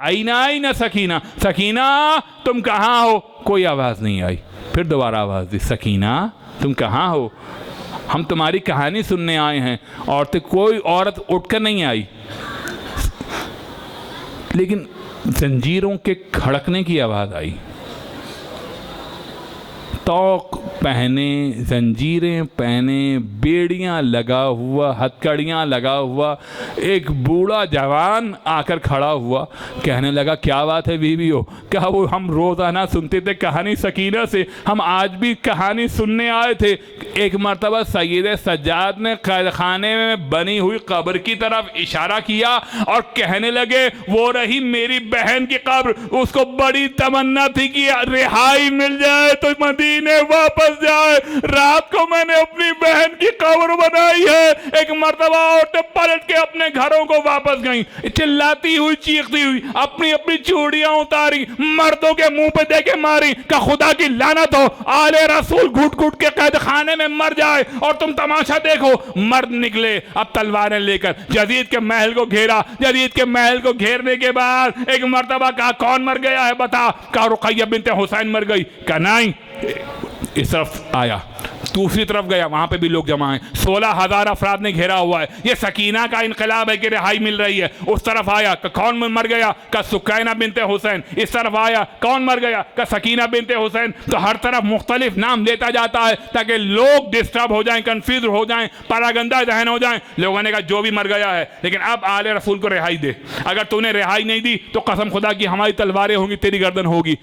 आई ना सकीना, सकीना तुम कहाँ हो? कोई आवाज़ नहीं आई। फिर दोबारा आवाज़ दी, सकीना तुम कहाँ हो? हम तुम्हारी कहानी सुनने आए हैं। कोई औरत उठकर नहीं आई, लेकिन जंजीरों के खड़कने की आवाज़ आई। तौक पहने, जंजीरें पहने, बेड़ियां लगा हुआ, हथकड़ियां लगा हुआ एक बूढ़ा जवान आकर खड़ा हुआ। कहने लगा, क्या बात है बीवी हो? कहा, वो हम रोज़ाना सुनते थे कहानी सकीना से, हम आज भी कहानी सुनने आए थे। एक मरतबा सैयद सज्जाद ने कैद खाने में बनी हुई कब्र की तरफ इशारा किया और कहने लगे, वो रही मेरी बहन की कब्र, उसको बड़ी तमन्ना थी कि रिहाई मिल जाए तो मदीने वापस जाए। रात को मैंने अपनी बहन की कब्र बनाई है। एक मरतबा औरतें पलट के अपने घरों को वापस गईं, चिल्लाती हुई, चीखती हुई, अपनी अपनी चूड़ियां उतारी, मर्दों के मुंह पे देके मारी। का खुदा की लानत हो, आले रसूल घुट घुट के कैद खाने में मर जाए और तुम तमाशा देखो। मर्द निकले अब तलवारें लेकर, यजीद के महल को घेरा। यजीद के महल को घेरने के बाद एक मरतबा कहा, कौन मर गया है बता? कहा, रुकैया बिन्ते हुसैन मर गई। कहा, नहीं। इस तरफ आया, दूसरी तरफ गया, वहां पे भी लोग जमा हैं। 16,000 अफराद ने घेरा हुआ है। ये सकीना का इनकलाब है कि रिहाई मिल रही है। उस तरफ आया, कौन मर गया? का सुकैना बिनते हुसैन। इस तरफ आया, कौन मर गया? का सकीना बिनते हुसैन। तो हर तरफ मुख्तलिफ नाम लेता जाता है ताकि लोग डिस्टर्ब हो जाएं, कंफ्यूज हो जाएं, परागंदा जहन हो जाएं। लोगों ने कहा, जो भी मर गया है, लेकिन अब आले रसूल को रिहाई दे। अगर तूने रिहाई नहीं दी तो कसम खुदा की हमारी तलवारें होंगी, तेरी गर्दन होगी।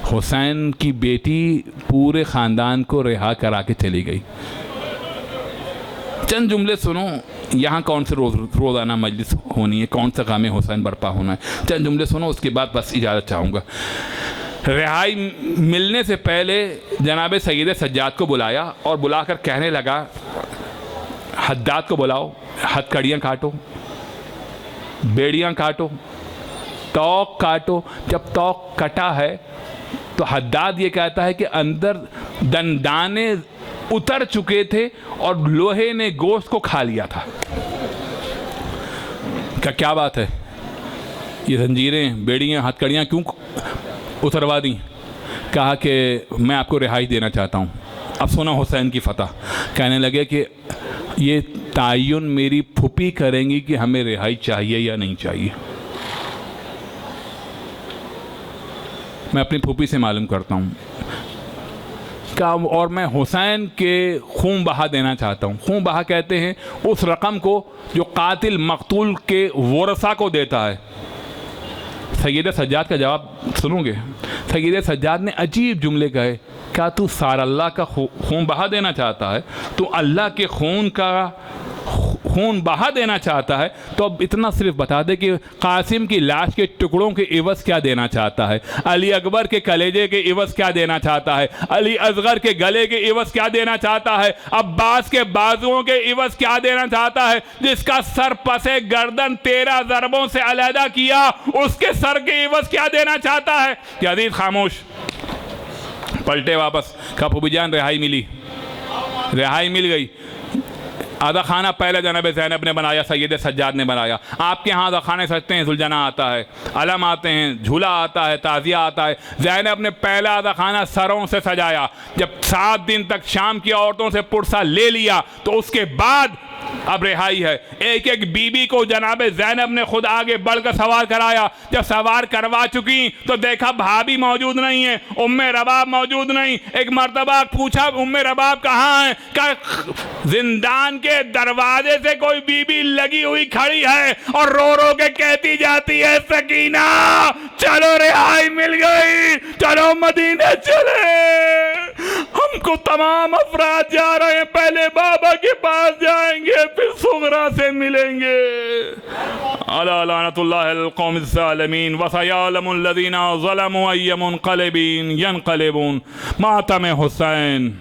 हुसैन की बेटी पूरे ख़ानदान को रिहा करा के चली गई। चंद जुमले सुनो, यहाँ कौन से रोज़ाना मजलिस होनी है, कौन सा गामे हुसैन बर्पा होना है। चंद जुमले सुनो, उसके बाद बस इजाज़त चाहूँगा। रिहाई मिलने से पहले जनाब सैयद सज्जाद को बुलाया और बुलाकर कहने लगा, हद्दाद को बुलाओ, हथकड़ियाँ काटो, बेड़ियाँ काटो, तौक काटो। जब तौक कटा है तो हद्दाद ये कहता है कि अंदर दंदाने उतर चुके थे और लोहे ने गोश्त को खा लिया था। क्या बात है? ये जंजीरें, बेड़ियाँ, हथकड़ियाँ क्यों उतरवा दी? कहा कि मैं आपको रिहाई देना चाहता हूँ। अब सुना हुसैन की फतह। कहने लगे कि ये तयन मेरी फूफी करेंगी कि हमें रिहाई चाहिए या नहीं चाहिए। मैं अपनी फूफी से मालूम करता हूँ क्या, और मैं हुसैन के खून बहा देना चाहता हूँ। खून बहा कहते हैं उस रकम को जो कातिल मकतूल के वरसा को देता है। सैयद सज्जाद का जवाब सुनोगे? सैयद सज्जाद ने अजीब जुमले कहे। क्या तू सारा अल्लाह का खून बहा देना चाहता है? तू अल्लाह के खून बहा देना चाहता है? तो अब इतना सिर्फ बता दे कि कासिम की लाश के टुकड़ों के इवज़ क्या देना चाहता है, अली अकबर के कलेजे के इवज़ क्या देना चाहता है, अली असगर के गले के इवज़ क्या देना चाहता है, अब्बास के बाजुओं के इवज़ क्या देना चाहता है, जिसका सर पसे गर्दन 13 ज़रबों से अलहदा किया, उसके सर के इवज़ क्या देना चाहता है? यजीद खामोश, पलटे वापस। कहा, फूफी जान रिहाई मिली, रिहाई मिल गई। आधा खाना पहले जनाब ज़ैनब ने बनाया, सैयद सज्जाद ने बनाया। आपके यहाँ आधा खाने सजते हैं, जुलजना आता है, अलम आते हैं, झूला आता है, ताज़िया आता है। ज़ैनब ने पहला आधा खाना सरों से सजाया। जब 7 दिन तक शाम की औरतों से पुरसा ले लिया तो उसके बाद अब रिहाई है। एक एक बीबी को जनाब ज़ैनब ने खुद आगे बढ़कर सवार कराया। जब सवार करवा चुकी तो देखा भाभी मौजूद नहीं है, उम्मे रबाब मौजूद नहीं। एक मर्तबा पूछा, उम्मे रबाब कहाँ है? क्या जिंदान के दरवाजे से कोई बीबी लगी हुई खड़ी है और रो रो के कहती जाती है, सकीना चलो रिहाई मिल गई, चलो मदीने चले। हमको तमाम अफराद जा रहे हैं, पहले बाबा के पास जाएंगे, फिर सुगरा से मिलेंगे। अला लानतुल्लाहिल कौमिज़ ज़ालिमीन व सयअलमुल लज़ीना ज़लमू अय्य मुनक़लिबिन यनक़लिबून। मातम हुसैन।